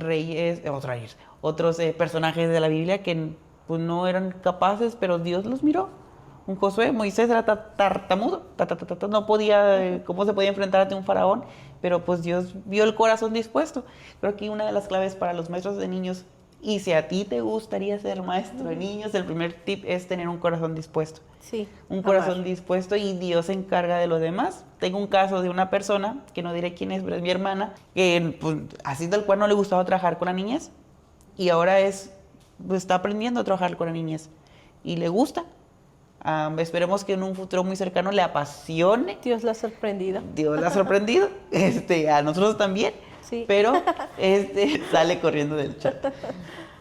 otros personajes de la Biblia que pues no eran capaces, pero Dios los miró. Un Josué, Moisés era tartamudo, no podía, ¿cómo se podía enfrentar ante un faraón? Pero pues Dios vio el corazón dispuesto. Creo que una de las claves para los maestros de niños, y si a ti te gustaría ser maestro de niños, el primer tip es tener un corazón dispuesto. Sí, Un corazón dispuesto, y Dios se encarga de lo demás. Tengo un caso de una persona, que no diré quién es, pero es mi hermana, que pues, así tal cual no le gustaba trabajar con la niñez, y ahora pues, está aprendiendo a trabajar con la niñez, y le gusta. Esperemos que en un futuro muy cercano le apasione. Dios la ha sorprendido. Dios la ha sorprendido, a nosotros también, Sí. pero sale corriendo del chat.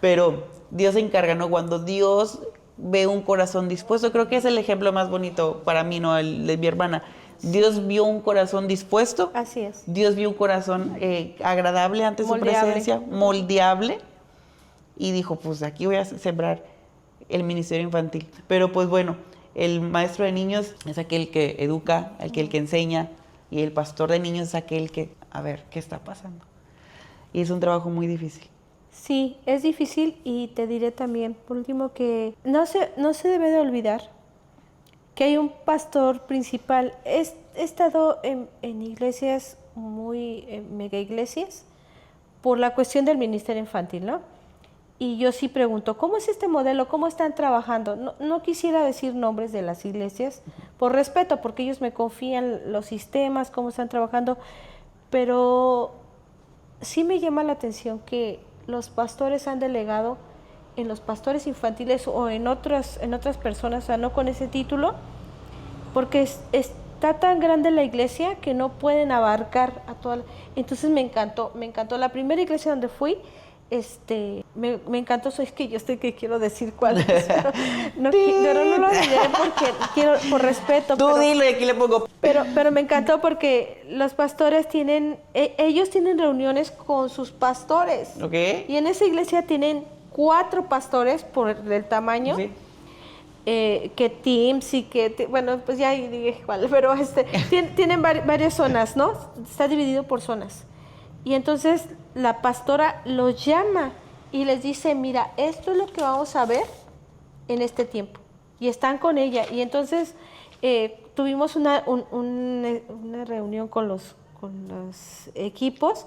Pero Dios se encarga, ¿no? Cuando Dios ve un corazón dispuesto, creo que es el ejemplo más bonito para mí, ¿no? El de mi hermana. Dios vio un corazón dispuesto. Así es. Dios vio un corazón agradable ante su presencia, moldeable, y dijo, pues aquí voy a sembrar el ministerio infantil. Pero pues bueno, el maestro de niños es aquel que educa, aquel que enseña, y el pastor de niños es aquel que, a ver, ¿qué está pasando? Y es un trabajo muy difícil. Sí, es difícil, y te diré también, por último, que no se debe de olvidar que hay un pastor principal. He estado en iglesias muy, mega iglesias, por la cuestión del ministerio infantil, ¿no? Y yo sí pregunto, ¿cómo es este modelo? ¿Cómo están trabajando? No quisiera decir nombres de las iglesias, por respeto, porque ellos me confían los sistemas, cómo están trabajando, pero sí me llama la atención que los pastores han delegado en los pastores infantiles o en otras personas, o sea, no con ese título, porque está tan grande la iglesia que no pueden abarcar a toda Entonces me encantó. La primera iglesia donde fui, me encantó. Es que yo estoy que quiero decir cuál es, pero no lo diré porque quiero, por respeto. Tú dilo y aquí le pongo. Pero me encantó porque los pastores ellos tienen reuniones con sus pastores. ¿Ok? Y en esa iglesia tienen 4 pastores por el tamaño. Sí. Que Teams y bueno, pues ya dije cuál, pero tienen varias zonas, ¿no? Está dividido por zonas. Y entonces la pastora los llama y les dice, mira, esto es lo que vamos a ver en este tiempo. Y están con ella. Y entonces tuvimos una reunión con los equipos,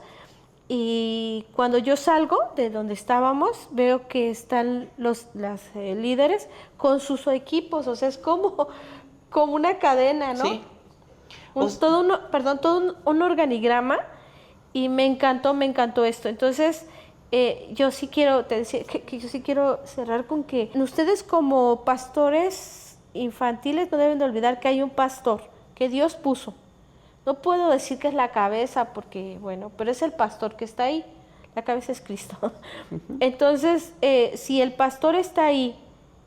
y cuando yo salgo de donde estábamos, veo que están las líderes con sus equipos. O sea, es como una cadena, ¿no? Sí. Todo un organigrama, y me encantó esto. Entonces, yo sí quiero, te decía, que yo sí quiero cerrar con que ustedes como pastores infantiles no deben de olvidar que hay un pastor que Dios puso. No puedo decir que es la cabeza porque, bueno, pero es el pastor que está ahí. La cabeza es Cristo. Entonces, si el pastor está ahí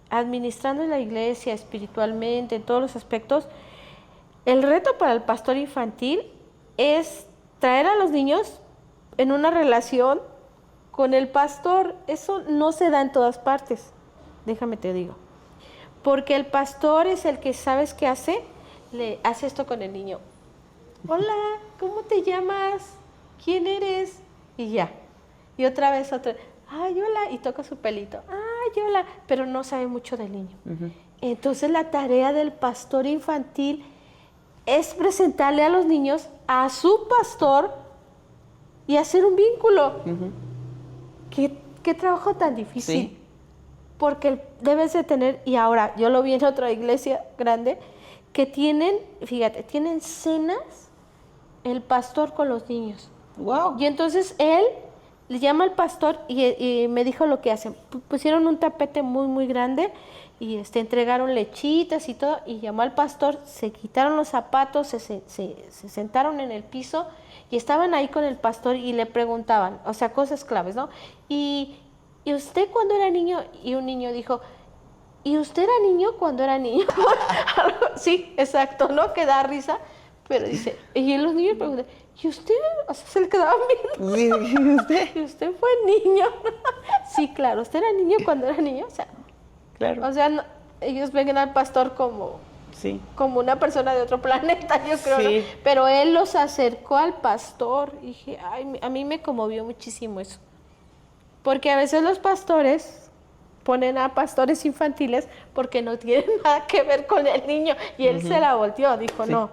administrando en la iglesia espiritualmente, en todos los aspectos, el reto para el pastor infantil es traer a los niños en una relación con el pastor. Eso no se da en todas partes, déjame te digo. Porque el pastor es el que, ¿sabes qué hace? Le hace esto con el niño. Hola, ¿cómo te llamas? ¿Quién eres? Y ya. Y otra vez, ay, hola, y toca su pelito. Ay, llévala, pero no sabe mucho del niño. Entonces la tarea del pastor infantil es presentarle a los niños a su pastor y hacer un vínculo. ¿Qué trabajo tan difícil? Sí. Porque debes de tener, y ahora yo lo vi en otra iglesia grande, que tienen, fíjate, tienen cenas el pastor con los niños. Wow. Y entonces él le llama al pastor y me dijo lo que hacen. Pusieron un tapete muy, muy grande y entregaron lechitas y todo, y llamó al pastor, se quitaron los zapatos, se sentaron en el piso y estaban ahí con el pastor y le preguntaban, o sea, cosas claves, ¿no? ¿Y usted cuando era niño? Y un niño dijo, ¿y usted era niño cuando era niño? Sí, exacto, ¿no? Que da risa, pero dice, y los niños preguntan, ¿y usted? O sea, se le quedaban viendo. Sí, ¿y usted? ¿Y usted fue niño? Sí, claro, ¿usted era niño cuando era niño? O sea, claro. O sea, no, ellos ven al pastor como, sí, como una persona de otro planeta, yo creo, sí. ¿no? Pero él los acercó al pastor y dije, ay, a mí me conmovió muchísimo eso. Porque a veces los pastores ponen a pastores infantiles porque no tienen nada que ver con el niño. Y él se la volteó, dijo, sí. no,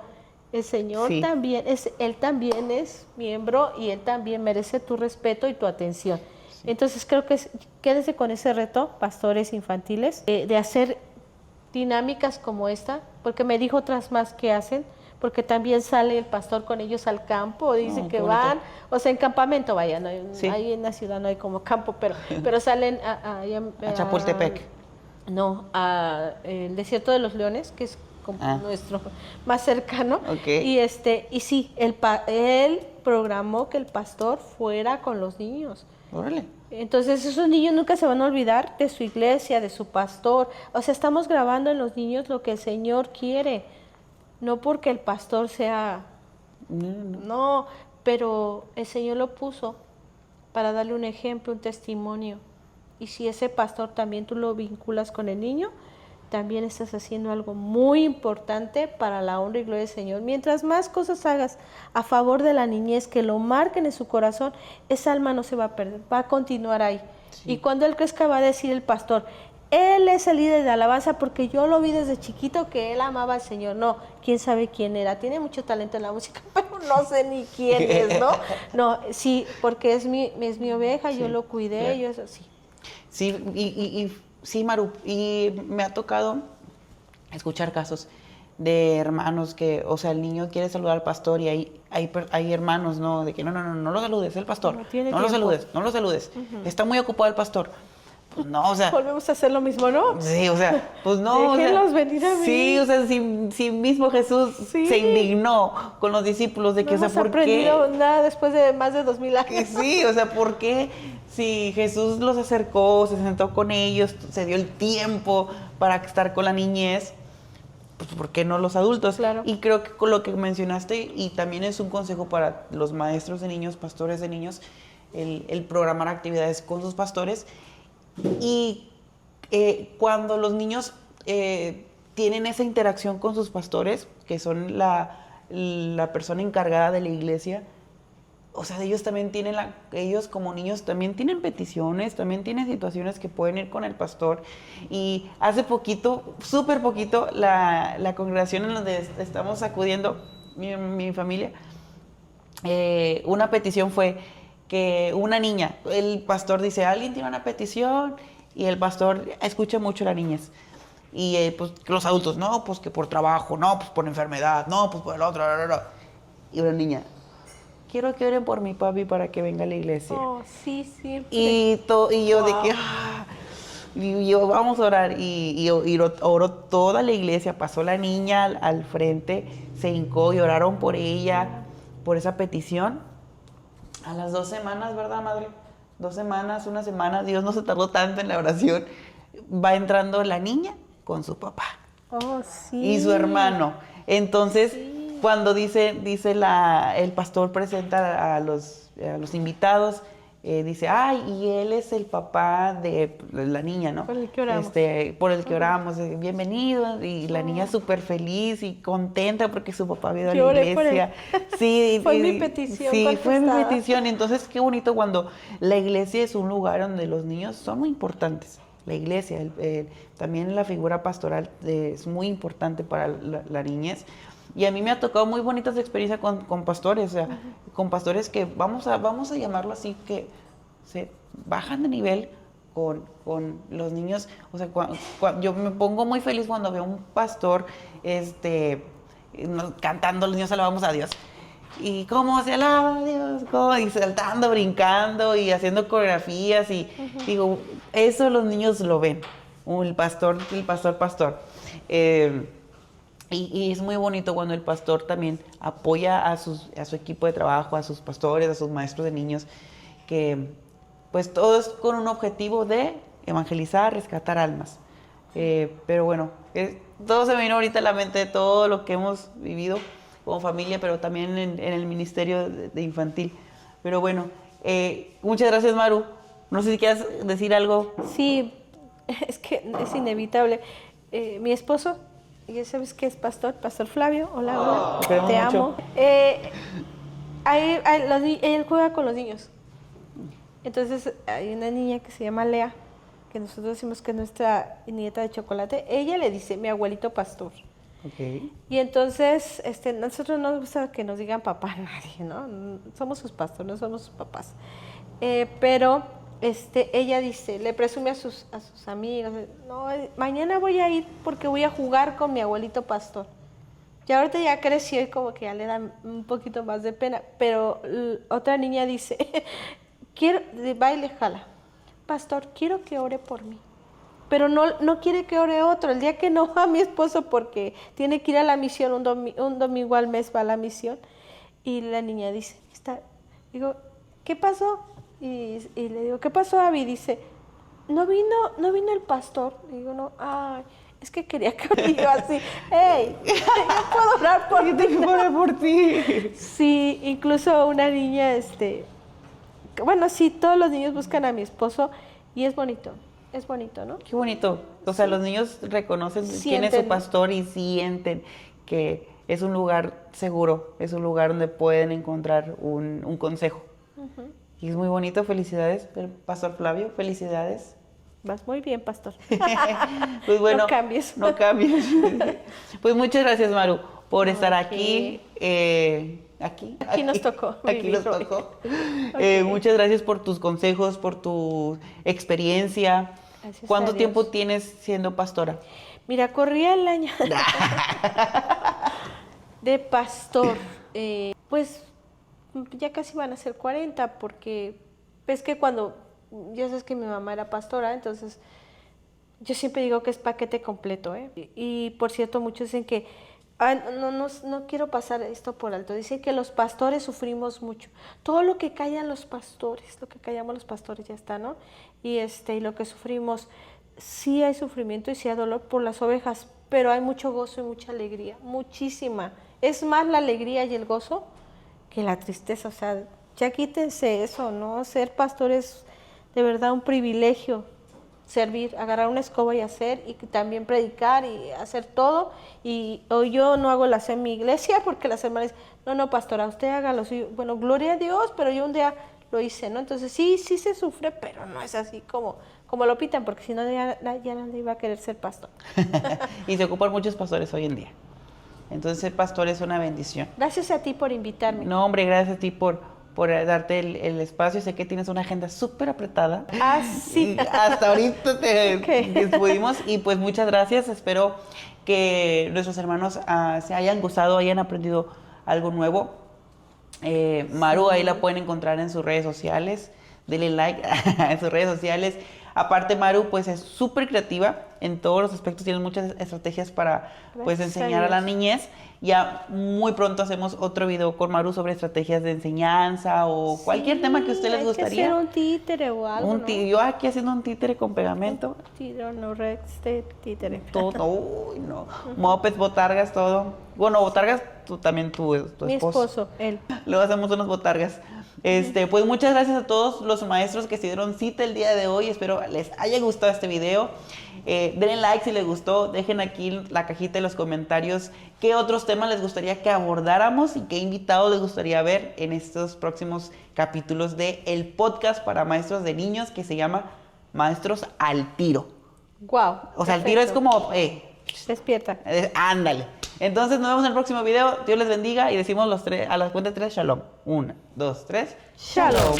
el Señor Sí. también, él también es miembro y él también merece tu respeto y tu atención. Sí. Entonces creo que quédese con ese reto, pastores infantiles, de hacer dinámicas como esta, porque me dijo otras más que hacen, porque también sale el pastor con ellos al campo, dice que van, o sea, en campamento, vaya, no hay, sí. ahí en la ciudad no hay como campo, pero salen a Chapultepec. No, el desierto de los Leones, que es como nuestro más cercano. Okay. Y sí, él programó que el pastor fuera con los niños. Órale. Entonces esos niños nunca se van a olvidar de su iglesia, de su pastor. O sea, estamos grabando en los niños lo que el Señor quiere. No porque el pastor sea... No, pero el Señor lo puso para darle un ejemplo, un testimonio. Y si ese pastor también tú lo vinculas con el niño, también estás haciendo algo muy importante para la honra y gloria del Señor. Mientras más cosas hagas a favor de la niñez, que lo marquen en su corazón, esa alma no se va a perder, va a continuar ahí. Sí. Y cuando él crezca va a decir el pastor, él es el líder de alabanza porque yo lo vi desde chiquito que él amaba al Señor. No, quién sabe quién era. Tiene mucho talento en la música, pero no sé ni quién es, ¿no? No, sí, porque es mi oveja, sí, yo lo cuidé, claro. Yo eso sí. Sí, sí, Maru, y me ha tocado escuchar casos de hermanos que, o sea, el niño quiere saludar al pastor y hay hermanos, ¿no? De que no lo saludes, el pastor, no lo saludes, está muy ocupado el pastor. Pues no, o sea... Volvemos a hacer lo mismo, ¿no? Sí, o sea, pues no. Déjenlos o sea, venir a mí. Sí, o sea, si mismo Jesús se indignó con los discípulos de que, no o sea, ¿por qué? No hemos aprendido nada después de más de 2000 años. Sí, o sea, ¿por qué? Si Jesús los acercó, se sentó con ellos, se dio el tiempo para estar con la niñez, pues ¿por qué no los adultos? Claro. Y creo que con lo que mencionaste, y también es un consejo para los maestros de niños, pastores de niños, el programar actividades con sus pastores. Y cuando los niños tienen esa interacción con sus pastores, que son la persona encargada de la iglesia, o sea, ellos también tienen, ellos como niños también tienen peticiones, también tienen situaciones que pueden ir con el pastor. Y hace poquito, súper poquito, la congregación en donde estamos acudiendo, mi familia, una petición fue que una niña, el pastor dice, alguien tiene una petición, y el pastor escucha mucho a las niñas. Y pues los adultos, no, pues que por trabajo, no, pues por enfermedad, no, pues por el otro, y una niña, quiero que oren por mi papi para que venga a la iglesia. Oh, sí. Y yo de que, y yo, vamos a orar, y oró toda la iglesia, pasó la niña al frente, se hincó y oraron por ella, por esa petición. A las 2 semanas, ¿verdad, madre? 2 semanas, 1 semana, Dios no se tardó tanto en la oración. Va entrando la niña con su papá. Oh, sí. Y su hermano. Entonces, cuando dice el pastor presenta a los invitados, dice, ay, y él es el papá de la niña, ¿no? Por el que oramos. Por el que oramos, bienvenido. Y la niña súper feliz y contenta porque su papá había ido a la iglesia. Sí, fue mi petición. Sí, fue mi petición. Entonces, qué bonito cuando la iglesia es un lugar donde los niños son muy importantes. la iglesia. También la figura pastoral es muy importante para la niñez. Y a mí me ha tocado muy bonitas experiencias con pastores, o sea, con pastores que vamos a llamarlo así, que se bajan de nivel con los niños. O sea, yo me pongo muy feliz cuando veo un pastor cantando Los niños alabamos a Dios. Y cómo se alaba a Dios, y saltando, brincando y haciendo coreografías. Y digo, eso los niños lo ven, el pastor. Y es muy bonito cuando el pastor también apoya a su equipo de trabajo, a sus pastores, a sus maestros de niños, que pues todos con un objetivo de evangelizar, rescatar almas. Pero bueno, todo se me vino ahorita a la mente de todo lo que hemos vivido como familia, pero también en el ministerio de infantil. Pero bueno, muchas gracias, Maru. No sé si quieres decir algo. Sí, es que es inevitable. Mi esposo, ya sabes que es pastor Flavio. Hola, te amo. Él juega con los niños. Entonces hay una niña que se llama Lea, que nosotros decimos que es nuestra nieta de chocolate. Ella le dice mi abuelito pastor. Okay. Y entonces nosotros no nos gusta que nos digan papá a nadie, ¿no? Somos sus pastores, no somos sus papás. Pero ella dice, le presume a sus amigos, no, mañana voy a ir porque voy a jugar con mi abuelito pastor. Y ahorita ya creció y como que ya le da un poquito más de pena, pero otra niña dice, de baile jala, pastor, quiero que ore por mí. Pero no quiere que ore otro. El día que no va a mi esposo porque tiene que ir a la misión, un domingo al mes va a la misión, y la niña dice, digo, ¿qué pasó? Y le digo, ¿qué pasó, Abby? Dice, no vino el pastor. Y digo, no, ay, es que quería que ore. Yo así, hey, yo puedo orar por ti. Yo puedo orar por ti. Sí, incluso una niña, bueno, sí, todos los niños buscan a mi esposo y es bonito. Es bonito, ¿no? Qué bonito. O sea, los niños reconocen quién es su pastor y sienten que es un lugar seguro, es un lugar donde pueden encontrar un consejo. Y es muy bonito. Felicidades, el pastor Flavio. Felicidades. Vas muy bien, pastor. Pues bueno, no cambies. No cambies. Pues muchas gracias, Maru, por estar aquí. Aquí nos tocó. Aquí nos tocó. Muchas gracias por tus consejos, por tu experiencia. Gracias. ¿Cuánto tiempo tienes siendo pastora? Mira, corría el año de pastor. Pues ya casi van a ser 40, porque ves que ya sabes que mi mamá era pastora, entonces yo siempre digo que es paquete completo, ¿eh? Y por cierto, muchos dicen que no quiero pasar esto por alto. Dicen que los pastores sufrimos mucho. Todo lo que callan los pastores, lo que callamos los pastores ya está, ¿no? Y lo que sufrimos, sí hay sufrimiento y sí hay dolor por las ovejas, pero hay mucho gozo y mucha alegría, muchísima. Es más la alegría y el gozo que la tristeza. O sea, ya quítense eso, ¿no? Ser pastor es de verdad un privilegio. Servir, agarrar una escoba y hacer, y también predicar y hacer todo. Y hoy yo no hago las en mi iglesia porque las hermanas, no, pastora, usted hágalo. Bueno, gloria a Dios, pero yo un día lo hice, ¿no? Entonces sí se sufre, pero no es así como lo pitan, porque si no ya nadie iba a querer ser pastor. Y se ocupan muchos pastores hoy en día. Entonces ser pastor es una bendición. Gracias a ti por invitarme. No, hombre, gracias a ti por darte el espacio. Sé que tienes una agenda súper apretada. Ah, sí. Y hasta ahorita te pudimos. Y pues muchas gracias. Espero que nuestros hermanos se hayan gustado, hayan aprendido algo nuevo. Maru, ahí la pueden encontrar en sus redes sociales. Denle like en sus redes sociales. Aparte, Maru pues es súper creativa en todos los aspectos, tiene muchas estrategias para pues enseñar a la niñez. Ya muy pronto hacemos otro video con Maru sobre estrategias de enseñanza o cualquier tema que a ustedes les gustaría. Hacer un títere o algo, ¿no? Yo aquí haciendo un títere con pegamento. Títere, no, títere. Todo, uy, no. Mopeds, botargas, todo. Bueno, botargas, tu esposo. Mi esposo, él. Luego hacemos unas botargas. Pues muchas gracias a todos los maestros que se dieron cita el día de hoy. Espero les haya gustado este video. Denle like si les gustó. Dejen aquí en la cajita de los comentarios qué otros temas les gustaría que abordáramos y qué invitados les gustaría ver en estos próximos capítulos de el podcast para maestros de niños que se llama maestros al tiro. Wow. O sea, el tiro es como, despierta. ándale. Entonces nos vemos en el próximo video. Dios les bendiga y decimos a la cuenta de 3, shalom. 1, 2, 3. Shalom.